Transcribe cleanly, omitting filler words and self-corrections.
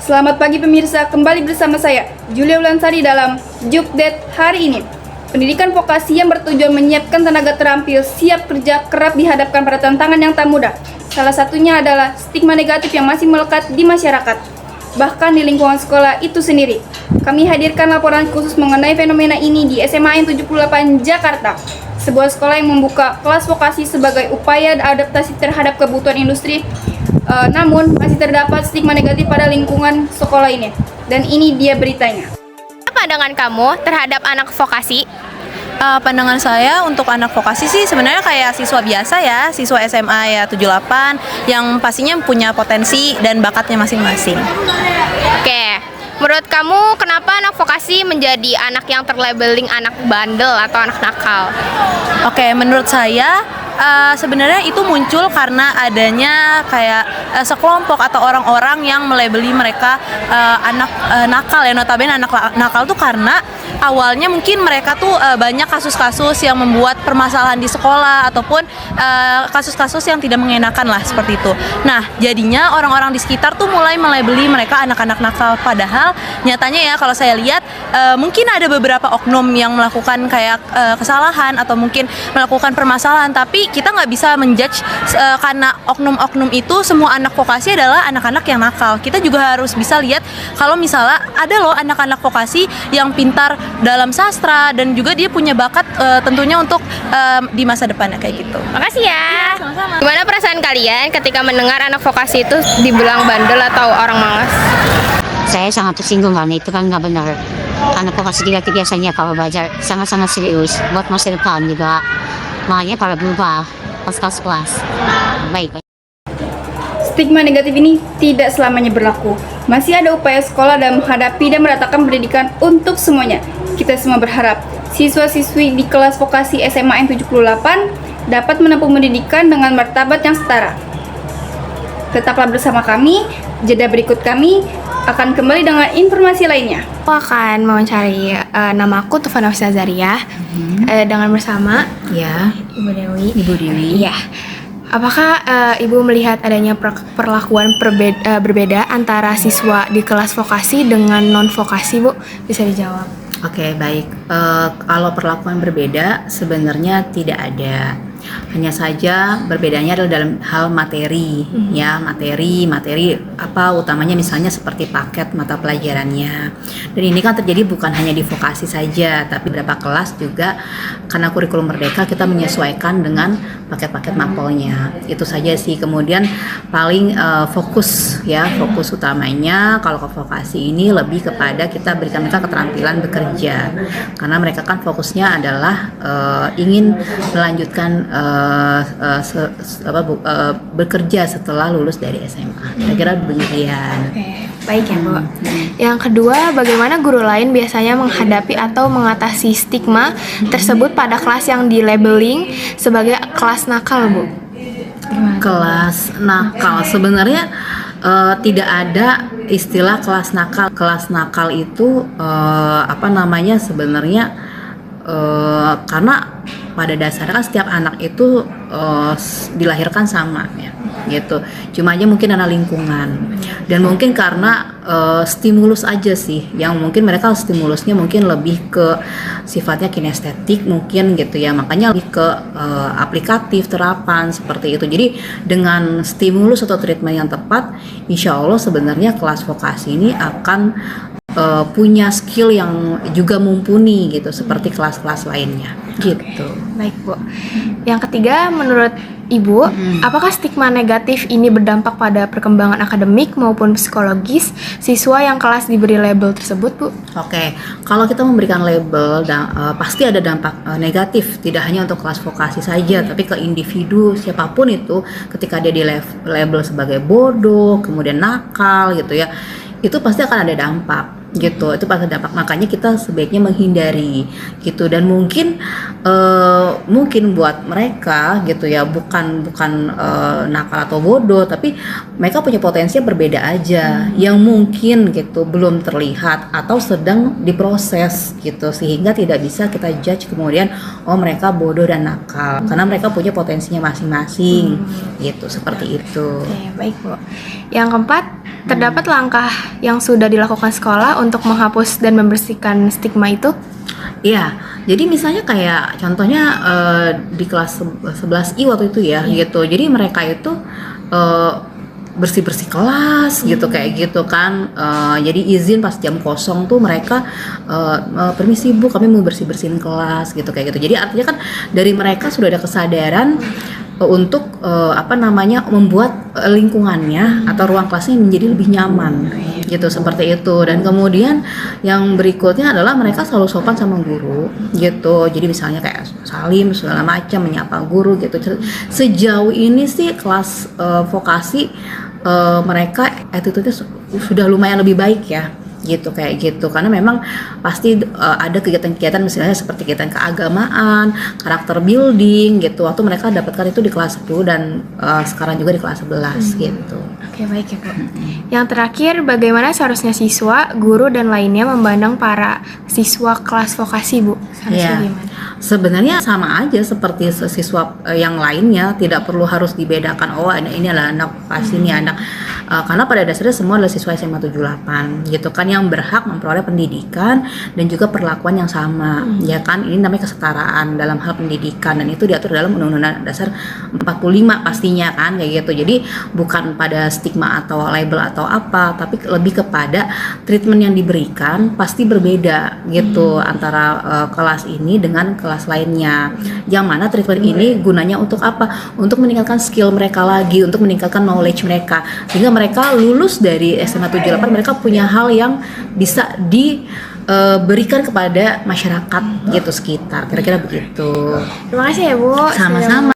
Selamat pagi pemirsa, kembali bersama saya, Julia Ulansari dalam Jukdet hari ini. Pendidikan vokasi yang bertujuan menyiapkan tenaga terampil siap kerja kerap dihadapkan pada tantangan yang tak mudah. Salah satunya adalah stigma negatif yang masih melekat di masyarakat, bahkan di lingkungan sekolah itu sendiri. Kami hadirkan laporan khusus mengenai fenomena ini di SMA N78 Jakarta, sebuah sekolah yang membuka kelas vokasi sebagai upaya adaptasi terhadap kebutuhan industri. Namun masih terdapat stigma negatif pada lingkungan sekolah ini. Dan ini dia beritanya. Apa pandangan kamu terhadap anak vokasi? Pandangan saya untuk anak vokasi sih sebenarnya kayak siswa biasa ya, siswa SMA ya 78 yang pastinya punya potensi dan bakatnya masing-masing. Oke, menurut kamu kenapa anak vokasi menjadi anak yang terlabeling anak bandel atau anak nakal? Oke, menurut saya sebenarnya itu muncul karena adanya kayak sekelompok atau orang-orang yang melabeli mereka anak nakal ya, notabene anak nakal tuh karena awalnya mungkin mereka tuh banyak kasus-kasus yang membuat permasalahan di sekolah ataupun kasus-kasus yang tidak mengenakan lah seperti itu. Nah, jadinya orang-orang di sekitar tuh mulai melabeli mereka anak-anak nakal, padahal nyatanya ya kalau saya lihat mungkin ada beberapa oknum yang melakukan kayak kesalahan atau mungkin melakukan permasalahan, tapi kita nggak bisa menjudge karena oknum-oknum itu semua anak vokasi adalah anak-anak yang nakal. Kita juga harus bisa lihat kalau misalnya ada loh anak-anak vokasi yang pintar dalam sastra dan juga dia punya bakat tentunya untuk di masa depannya kayak gitu. Makasih ya. Sama-sama. Gimana perasaan kalian ketika mendengar anak vokasi itu dibilang bandel atau orang malas? Saya sangat tersinggung karena itu kan nggak benar. Anak vokasi kita biasanya kalau belajar sangat-sangat serius buat masa depan juga. Makanya para berubah kelas. Baik. Stigma negatif ini tidak selamanya berlaku. Masih ada upaya sekolah dalam menghadapi dan meratakan pendidikan untuk semuanya. Kita semua berharap siswa-siswi di kelas vokasi SMA N78 dapat menempuh pendidikan dengan martabat yang setara. Tetaplah bersama kami, jeda berikut kami akan kembali dengan informasi lainnya. Aku akan mewawancari nama aku Tufan Nafisa Zaria dengan bersama Ya, Ibu Dewi. Ibu Dewi. Iya. Apakah Ibu melihat adanya perlakuan berbeda antara siswa di kelas vokasi dengan non vokasi, Bu? Bisa dijawab. Oke, baik. Kalau perlakuan berbeda sebenarnya tidak ada. Hanya saja berbedanya adalah dalam hal materi, ya materi apa utamanya misalnya seperti paket mata pelajarannya. Dan ini kan terjadi bukan hanya di vokasi saja, tapi beberapa kelas juga karena kurikulum merdeka kita menyesuaikan dengan paket-paket mapelnya. Itu saja sih. Kemudian paling fokus utamanya kalau ke vokasi ini lebih kepada kita berikan mereka keterampilan bekerja, karena mereka kan fokusnya adalah ingin melanjutkan bekerja setelah lulus dari SMA. Kira-kira demikian. Oke, baik ya, Bu. Yang kedua, bagaimana guru lain biasanya menghadapi atau mengatasi stigma tersebut pada kelas yang di-labeling sebagai kelas nakal, Bu? Kelas nakal sebenarnya tidak ada istilah kelas nakal. Kelas nakal itu sebenarnya karena pada dasarnya kan setiap anak itu dilahirkan sama ya gitu, cuma aja mungkin ada lingkungan dan mungkin karena stimulus aja sih yang mungkin mereka stimulusnya mungkin lebih ke sifatnya kinestetik mungkin gitu ya, makanya lebih ke aplikatif terapan seperti itu. Jadi dengan stimulus atau treatment yang tepat, insya Allah sebenarnya kelas vokasi ini akan punya skill yang juga mumpuni gitu seperti kelas-kelas lainnya gitu. Baik, Bu. Yang ketiga, menurut Ibu, apakah stigma negatif ini berdampak pada perkembangan akademik maupun psikologis siswa yang kelas diberi label tersebut, Bu? Oke, kalau kita memberikan label pasti ada dampak negatif, tidak hanya untuk kelas vokasi saja, tapi ke individu siapapun itu ketika dia di label sebagai bodoh, kemudian nakal gitu ya, itu pasti akan ada dampak gitu. Itu pasti dampak. Makanya kita sebaiknya menghindari gitu. Dan mungkin buat mereka gitu ya, bukan nakal atau bodoh, tapi mereka punya potensi yang berbeda aja, yang mungkin gitu belum terlihat atau sedang diproses gitu, sehingga tidak bisa kita judge kemudian oh mereka bodoh dan nakal, karena mereka punya potensinya masing-masing gitu, seperti itu. Oke, baik Bu. Yang keempat, terdapat langkah yang sudah dilakukan sekolah untuk menghapus dan membersihkan stigma itu? Iya, jadi misalnya kayak contohnya di kelas 11I waktu itu ya gitu. Jadi mereka itu bersih-bersih kelas gitu kayak gitu kan. Jadi izin pas jam kosong tuh mereka permisi Bu, kami mau bersih-bersihin kelas gitu kayak gitu. Jadi artinya kan dari mereka sudah ada kesadaran untuk membuat lingkungannya atau ruang kelasnya menjadi lebih nyaman gitu, seperti itu. Dan kemudian yang berikutnya adalah mereka selalu sopan sama guru gitu. Jadi misalnya kayak salim segala macam, menyapa guru gitu. Sejauh ini sih kelas vokasi mereka attitude-nya sudah lumayan lebih baik ya gitu, kayak gitu. Karena memang pasti ada kegiatan-kegiatan misalnya seperti kegiatan keagamaan, karakter building gitu. Waktu mereka dapatkan itu di kelas 10 dan sekarang juga di kelas 11 gitu. Oke, baik ya Bu. Yang terakhir, bagaimana seharusnya siswa, guru, dan lainnya memandang para siswa kelas vokasi Bu? Seharusnya Ya, gimana? sebenarnya sama aja seperti siswa yang lainnya, tidak perlu harus dibedakan. Oh ini adalah anak vokasi, ini anak karena pada dasarnya semua adalah siswa SMA 78 gitu kan, yang berhak memperoleh pendidikan dan juga perlakuan yang sama, ya kan. Ini namanya kesetaraan dalam hal pendidikan, dan itu diatur dalam Undang-Undang Dasar 45 pastinya kan, kayak gitu. Jadi bukan pada stigma atau label atau apa, tapi lebih kepada treatment yang diberikan pasti berbeda gitu antara kelas ini dengan kelas lainnya. Yang mana treatment ini gunanya untuk apa? Untuk meningkatkan skill mereka lagi, untuk meningkatkan knowledge mereka, sehingga mereka lulus dari SMA 78 mereka punya hal yang bisa diberikan kepada masyarakat gitu sekitar, kira-kira begitu. Terima kasih ya Bu. Sama-sama.